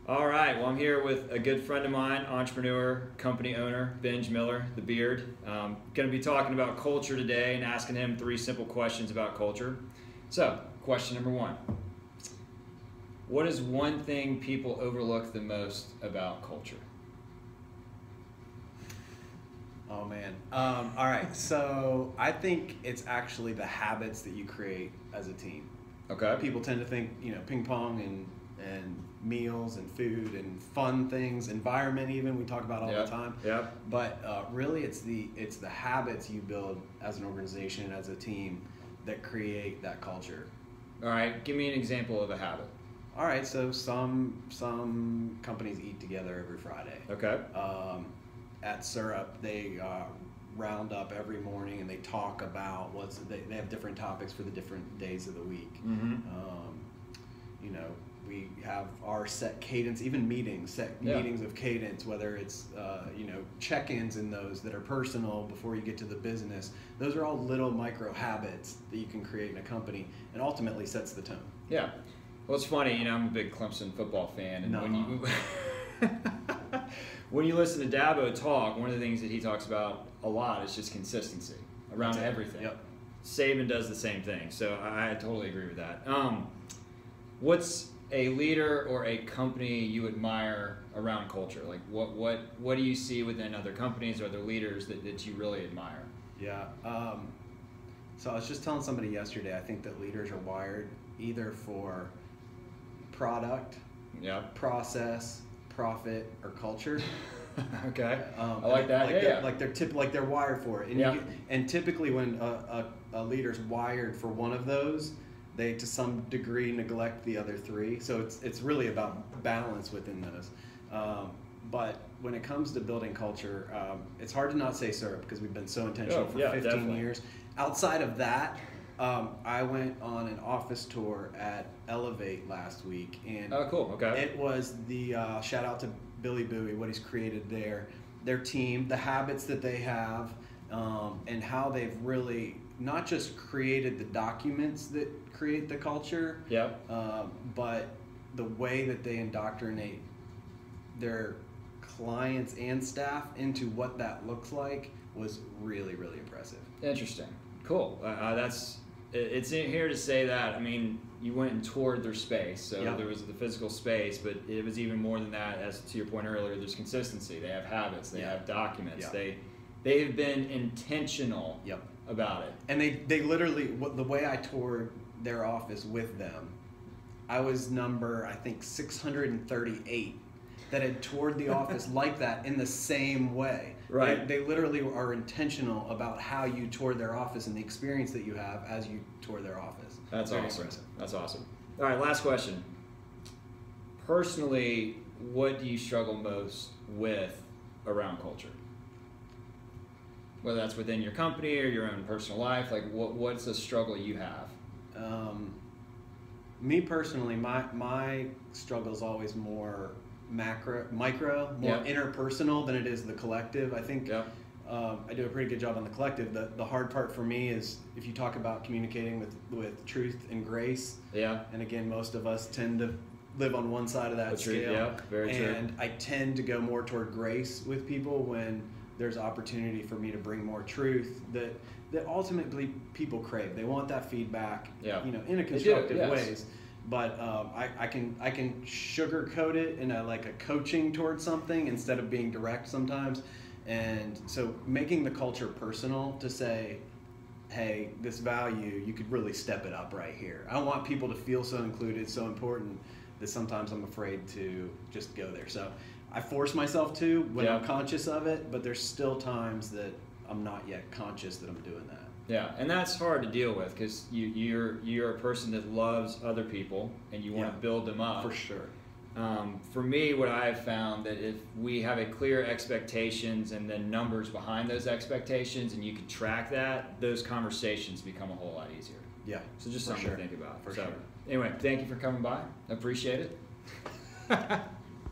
All right, well, I'm here with a good friend of mine, entrepreneur, company owner, Benj Miller, the beard. Going to be talking about culture today and asking him 3 simple questions about culture. So, question number 1. What is one thing people overlook the most about culture? Oh man. All right. So I think it's actually the habits that you create as a team. Okay. People tend to think, ping pong and meals and food and fun things, environment even we talk about all the time. Yep. But really, it's the habits you build as an organization, as a team, that create that culture. All right. Give me an example of a habit. All right. So some companies eat together every Friday. Okay. At Syrup, they round up every morning and they talk about they have different topics for the different days of the week. Mm-hmm. We have our set cadence, even meetings of cadence, whether it's check-ins in those that are personal before you get to the business. Those are all little micro habits that you can create in a company and ultimately sets the tone. Yeah. Well, it's funny, I'm a big Clemson football fan, and when you listen to Dabo talk, one of the things that he talks about a lot is just consistency around everything. Yep. Saban does the same thing, so I totally agree with that. What's a leader or a company you admire around culture? Like what do you see within other companies or other leaders that you really admire? Yeah. So I was just telling somebody yesterday, I think that leaders are wired either for product, process, profit, or culture. Okay. I like that. Like they're wired for it. And, and typically when a leader's wired for one of those, they to some degree neglect the other 3. So it's really about balance within those. But when it comes to building culture, it's hard to not say Syrup because we've been so intentional for 15 definitely. years. Outside of that, I went on an office tour at Elevate last week, and cool. Okay. It was the shout out to Billy Bowie, what he's created there, their team, the habits that they have, and how they've really not just created the documents that create the culture, but the way that they indoctrinate their clients and staff into what that looks like was really, really impressive. Interesting. Cool. It's in here to say that. I mean, you went and toured their space, so there was the physical space, but it was even more than that. As to your point earlier, there's consistency. They have habits. They have documents. They have been intentional about it. And they literally, the way I toured their office with them, I was number, I think, 638 that had toured the office like that in the same way. Right. They literally are intentional about how you tour their office and the experience that you have as you tour their office. That's Very awesome. impressive. That's awesome. All right, last question. Personally, what do you struggle most with around culture? Whether that's within your company or your own personal life, like what's a struggle you have? Me personally, my struggle is always more micro, more interpersonal than it is the collective. I think I do a pretty good job on the collective. The hard part for me is if you talk about communicating with truth and grace. Yeah. And again, most of us tend to live on one side of that scale. Yeah, very true. And I tend to go more toward grace with people when there's opportunity for me to bring more truth that ultimately people crave. They want that feedback, in a constructive ways. But I can sugarcoat it in a coaching towards something instead of being direct sometimes. And so making the culture personal to say, hey, this value, you could really step it up right here. I don't want people to feel so included, so important, that sometimes I'm afraid to just go there. So I force myself to when I'm conscious of it, but there's still times that I'm not yet conscious that I'm doing that. Yeah, and that's hard to deal with because you're a person that loves other people and you want to build them up. For sure. For me, what I have found that if we have a clear expectations and then numbers behind those expectations and you can track that, those conversations become a whole lot easier. Yeah. So just something to think about. For sure. Anyway, thank you for coming by. I appreciate it.